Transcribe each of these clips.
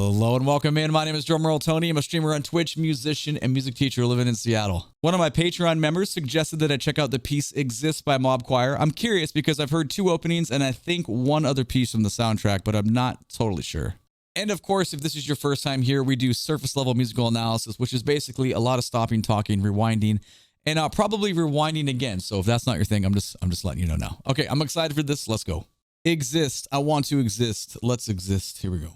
Hello and welcome in. My name is DrumRollTony. I'm a streamer on Twitch, musician, and music teacher living in Seattle. One of my Patreon members suggested that I check out the piece Exists by Mob Choir. I'm curious because I've heard 2 openings and I think one other piece from the soundtrack, but I'm not totally sure. And of course, if this is your first time here, we do surface level musical analysis, which is basically a lot of stopping, talking, rewinding, and probably rewinding again. So if that's not your thing, I'm just letting you know now. Okay, I'm excited for this. Let's go. Exist. I want to exist. Let's exist. Here we go.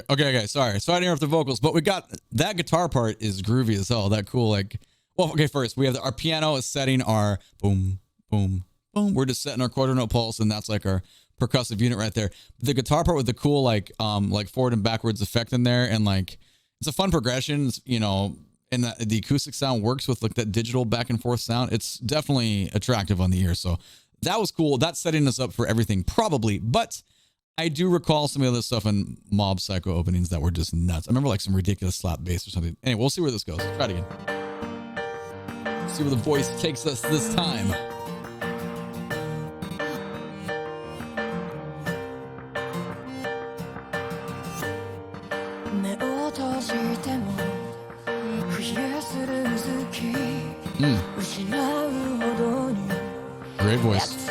Okay. Sorry to interrupt the vocals, but we got that guitar part is groovy as hell. That cool, like, well, okay, first we have our piano is setting our boom, boom, boom. We're just setting our quarter note pulse, and that's like our percussive unit right there. The guitar part with the cool, like forward and backwards effect in there, and like, it's a fun progression, you know, and the acoustic sound works with like that digital back and forth sound. It's definitely attractive on the ear. So that was cool. That's setting us up for everything probably, but I do recall some of the other stuff in Mob Psycho openings that were just nuts. I remember like some ridiculous slap bass or something. Anyway, we'll see where this goes. Try it again. See where the voice takes us this time. Great voice.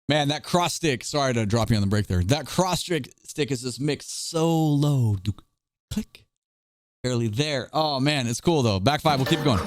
Man, that cross stick, sorry to drop you on the break there. That cross stick is just mixed so low. Click. Barely there. Oh man, it's cool though. Back 5, we'll keep going.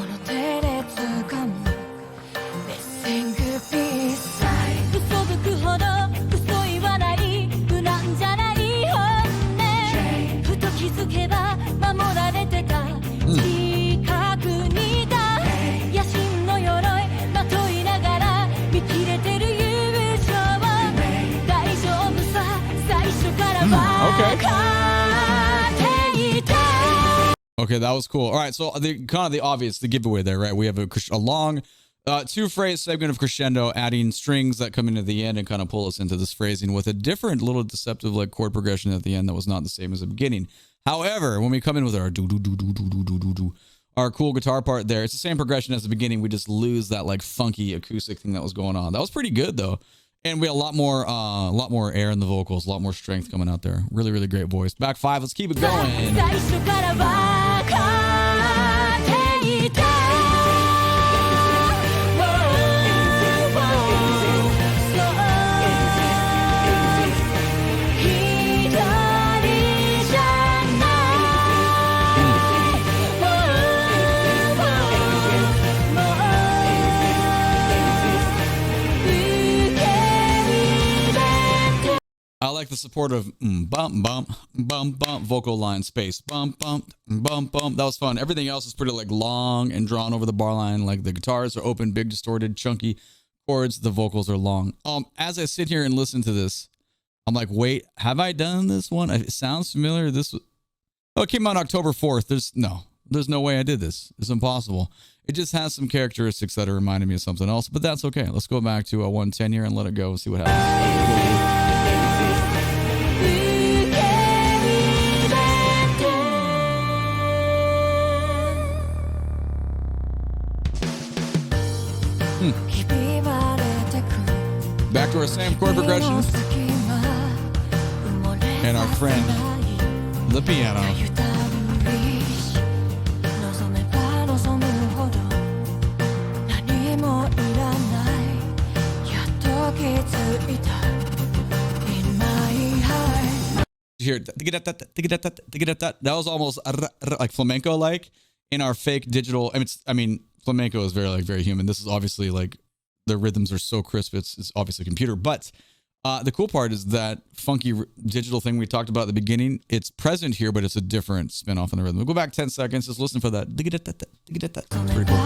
Okay, that was cool. All right, so the kind of the obvious, the giveaway there, right? We have a long 2-phrase segment of crescendo, adding strings that come into the end and kind of pull us into this phrasing with a different little deceptive like chord progression at the end that was not the same as the beginning. However, when we come in with our our cool guitar part there, it's the same progression as the beginning. We just lose that like funky acoustic thing that was going on. That was pretty good though. And we had a lot more air in the vocals, a lot more strength coming out there. Really, really great voice. Back 5, let's keep it going. I like the support of bump, bump, bump, bump, vocal line space, bump, bump, bump, bump. That was fun. Everything else is pretty like long and drawn over the bar line. Like the guitars are open, big, distorted, chunky chords. The vocals are long. As I sit here and listen to this, I'm like, wait, have I done this one? It sounds familiar. Oh, it came out October 4th. There's no way I did this. It's impossible. It just has some characteristics that are reminding me of something else, but that's okay. Let's go back to 110 here and let it go and see what happens. Back to our same chord progression. And our friend, the piano. Here, that was almost like flamenco like in our fake digital. I mean, flamenco is very human. This is obviously like the rhythms are so crisp. It's obviously a computer, but the cool part is that funky digital thing we talked about at the beginning. It's present here, but it's a different spin off on the rhythm. We'll go back 10 seconds. Just listen for that. It's pretty cool.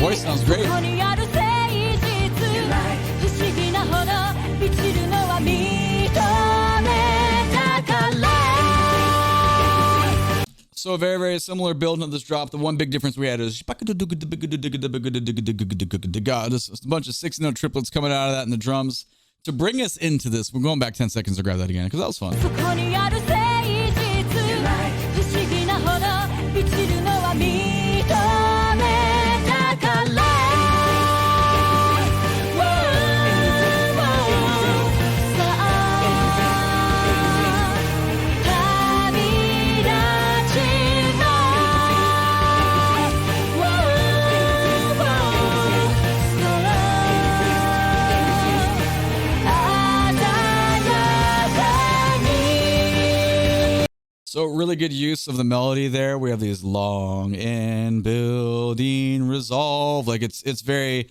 voice sounds great. So a very, very similar build to this drop. The one big difference we had is just a bunch of 6-note triplets coming out of that in the drums. To bring us into this, we're going back 10 seconds to grab that again because that was fun. So really good use of the melody there. We have these long and building resolve. Like it's very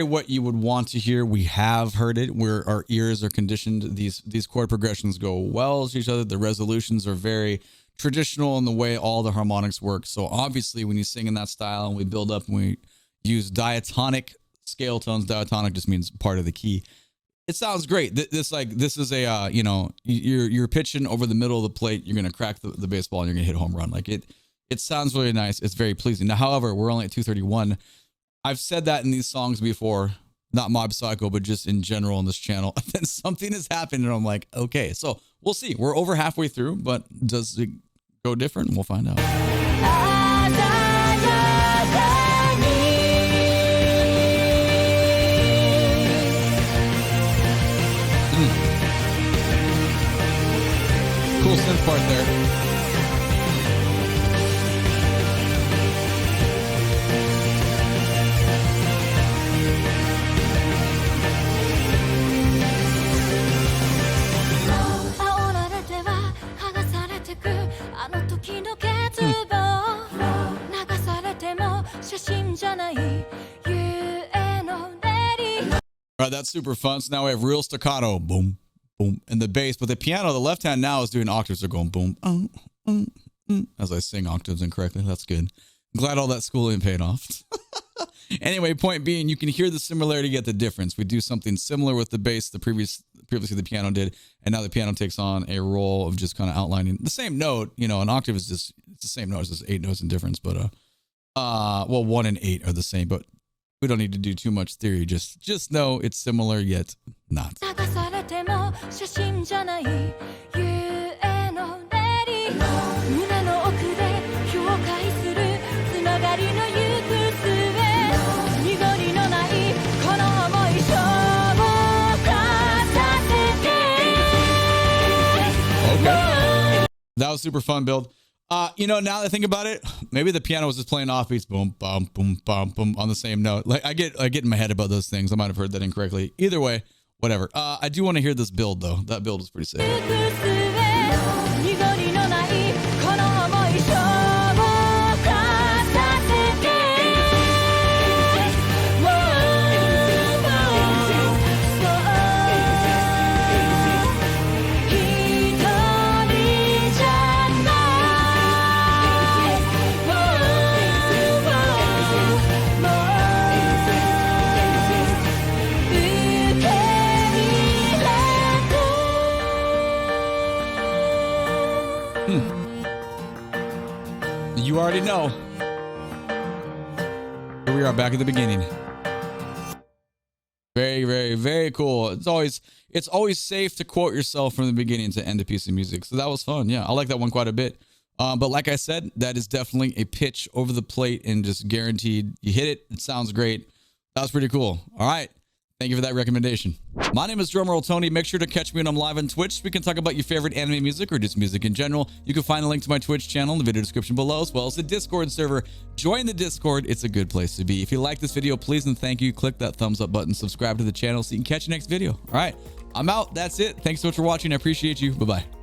what you would want to hear. We have heard it where our ears are conditioned. These chord progressions go well to each other. The resolutions are very traditional in the way all the harmonics work. So obviously when you sing in that style and we build up and we use diatonic scale tones, diatonic just means part of the key. It sounds great. This is a you're pitching over the middle of the plate. You're gonna crack the baseball and you're gonna hit a home run. Like it sounds really nice. It's very pleasing. Now, however, we're only at 231. I've said that in these songs before, not Mob Psycho, but just in general on this channel. And then something has happened, and I'm like, okay, so we'll see. We're over halfway through, but does it go different? We'll find out. Cool synth part there. All right, that's super fun. So now we have real staccato, boom, boom, and the bass. But the piano, the left hand now is doing octaves. They're going boom, as I sing octaves incorrectly. That's good. I'm glad all that schooling paid off. Anyway, point being, you can hear the similarity, get the difference. We do something similar with the bass. Previously the piano did, and now the piano takes on a role of just kind of outlining the same note. You know, an octave is just it's the same note. It's just 8 notes in difference, but well, 1 and 8 are the same, but we don't need to do too much theory. Just know it's similar yet not. Okay. That was super fun build. You know, now that I think about it, maybe the piano was just playing off beats, boom, bum, boom, bum, boom, on the same note. Like I get in my head about those things. I might have heard that incorrectly. Either way, whatever. I do want to hear this build though. That build is pretty sick. You already know. Here we are back at the beginning. Very, very, very cool. It's always safe to quote yourself from the beginning to end a piece of music. So that was fun. Yeah, I like that one quite a bit. But like I said, that is definitely a pitch over the plate and just guaranteed you hit it. It sounds great. That was pretty cool. All right. Thank you for that recommendation. My name is DrumRollTony. Make sure to catch me when I'm live on Twitch. We can talk about your favorite anime music or just music in general. You can find a link to my Twitch channel in the video description below, as well as the Discord server. Join the Discord. It's a good place to be. If you like this video, please and thank you. Click that thumbs up button. Subscribe to the channel so you can catch the next video. All right. I'm out. That's it. Thanks so much for watching. I appreciate you. Bye-bye.